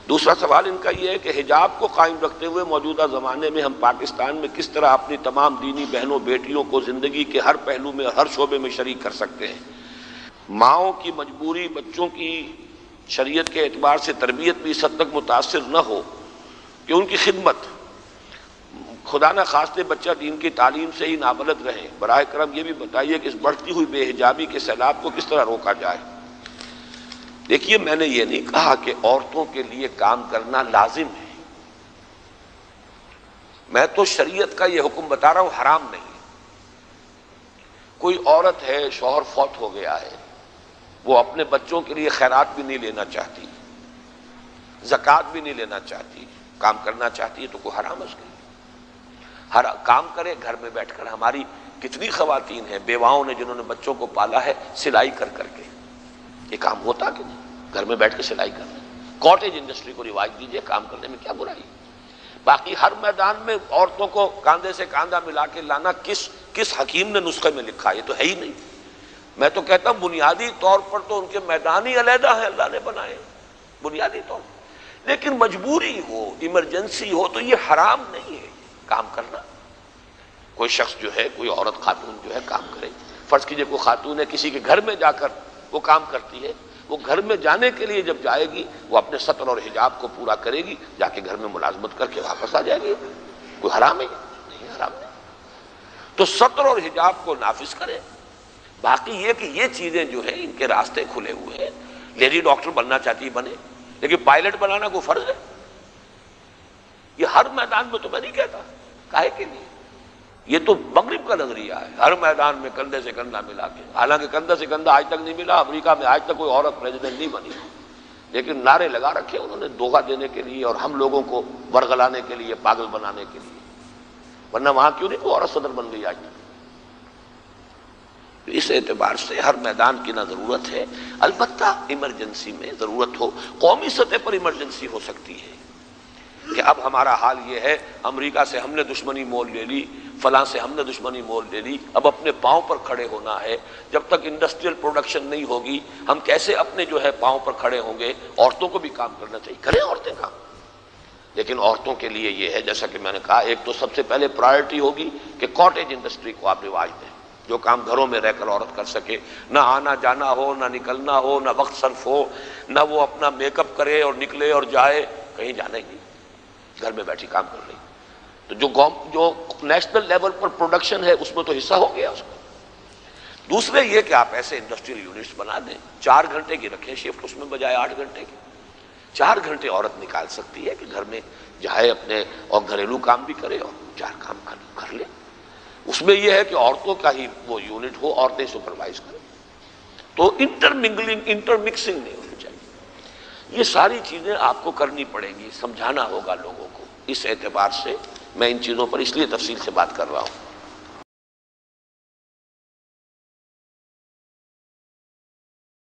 دوسرا سوال ان کا یہ ہے کہ حجاب کو قائم رکھتے ہوئے موجودہ زمانے میں ہم پاکستان میں کس طرح اپنی تمام دینی بہنوں بیٹیوں کو زندگی کے ہر پہلو میں اور ہر شعبے میں شریک کر سکتے ہیں؟ ماؤں کی مجبوری بچوں کی شریعت کے اعتبار سے تربیت بھی اس حد تک متاثر نہ ہو کہ ان کی خدمت، خدا نہ خواستہ بچہ دین کی تعلیم سے ہی نابلد رہے، براہ کرم یہ بھی بتائیے کہ اس بڑھتی ہوئی بے حجابی کے سیلاب کو کس طرح روکا جائے؟ دیکھیے، میں نے یہ نہیں کہا کہ عورتوں کے لیے کام کرنا لازم ہے، میں تو شریعت کا یہ حکم بتا رہا ہوں، حرام نہیں ہے۔ کوئی عورت ہے، شوہر فوت ہو گیا ہے، وہ اپنے بچوں کے لیے خیرات بھی نہیں لینا چاہتی، زکوٰۃ بھی نہیں لینا چاہتی، کام کرنا چاہتی ہے، تو کوئی حرام اس کے لیے؟ ہر کام کرے گھر میں بیٹھ کر۔ ہماری کتنی خواتین ہیں بیواؤں نے جنہوں نے بچوں کو پالا ہے سلائی کر کر کے، یہ کام ہوتا کہ نہیں؟ گھر میں بیٹھ کے سلائی کرنا، کاٹیج انڈسٹری کو رواج دیجیے، کام کرنے میں کیا برائی؟ باقی ہر میدان میں عورتوں کو کاندھے سے کاندھا ملا کے لانا کس حکیم نے نسخے میں لکھا؟ یہ تو ہے ہی نہیں۔ میں تو کہتا ہوں بنیادی طور پر تو ان کے میدان ہی علیحدہ ہیں، اللہ نے بنائے بنیادی طور پر، لیکن مجبوری ہو، ایمرجنسی ہو تو یہ حرام نہیں ہے کام کرنا۔ کوئی شخص جو ہے، کوئی عورت خاتون جو ہے کام کرے، فرض کیجئے کوئی خاتون ہے کسی کے گھر میں جا کر وہ کام کرتی ہے، وہ گھر میں جانے کے لیے جب جائے گی وہ اپنے سطر اور حجاب کو پورا کرے گی، جا کے گھر میں ملازمت کر کے واپس آ جائے گی۔ کوئی حرام ہے؟ نہیں، حرام نہیں۔ تو سطر اور حجاب کو نافذ کرے۔ باقی یہ کہ یہ چیزیں جو ہیں ان کے راستے کھلے ہوئے ہیں، لیڈی ڈاکٹر بننا چاہتی ہے بنے، لیکن پائلٹ بنانا کوئی فرض ہے؟ یہ ہر میدان میں تو میں نہیں کہتا، کاہے کے لیے؟ یہ تو مغرب کا نظریہ ہے، ہر میدان میں کندھے سے کندھا ملا کے۔ حالانکہ کندھے سے کندھا آج تک نہیں ملا، امریکہ میں آج تک کوئی عورت پریزیڈنٹ نہیں بنی، لیکن نعرے لگا رکھے انہوں نے دھوکہ دینے کے لیے اور ہم لوگوں کو ورغلانے کے لیے، پاگل بنانے کے لیے۔ ورنہ وہاں کیوں نہیں کوئی عورت صدر بن گئی آج تک؟ اس اعتبار سے ہر میدان کی نہ ضرورت ہے، البتہ ایمرجنسی میں ضرورت ہو، قومی سطح پر ایمرجنسی ہو سکتی ہے کہ اب ہمارا حال یہ ہے، امریکہ سے ہم نے دشمنی مول لے لی، فلاں سے ہم نے دشمنی مول لے لی، اب اپنے پاؤں پر کھڑے ہونا ہے۔ جب تک انڈسٹریل پروڈکشن نہیں ہوگی ہم کیسے اپنے جو ہے پاؤں پر کھڑے ہوں گے؟ عورتوں کو بھی کام کرنا چاہیے، کریں عورتیں کام، لیکن عورتوں کے لیے یہ ہے جیسا کہ میں نے کہا، ایک تو سب سے پہلے پرائرٹی ہوگی کہ کاٹیج انڈسٹری کو آپ رواج دیں، جو کام گھروں میں رہ کر عورت کر سکے، نہ آنا جانا ہو، نہ نکلنا ہو، نہ وقت صرف ہو، نہ وہ اپنا میک اپ کرے اور نکلے اور جائے، کہیں جانا ہی نہیں، گھر میں بیٹھی کام کر رہی۔ تو جو نیشنل لیول پر پروڈکشن ہے اس میں تو حصہ ہو گیا اس کو۔ دوسرے یہ کہ آپ ایسے انڈسٹریل یونٹس بنا دیں، 4 گھنٹے کی رکھیں شفٹ، اس میں بجائے 8 گھنٹے کی، 4 گھنٹے عورت نکال سکتی ہے کہ گھر میں جائے اپنے اور گھریلو کام بھی کرے اور 4 کام کر لے۔ اس میں یہ ہے کہ عورتوں کا ہی وہ یونٹ ہو، عورتیں سپروائز کریں، تو انٹرمکسنگ نہیں ہونی چاہیے۔ یہ ساری چیزیں آپ کو کرنی پڑیں گی، سمجھانا ہوگا لوگوں کو۔ اس اعتبار سے میں ان چیزوں پر اس لیے تفصیل سے بات کر رہا ہوں۔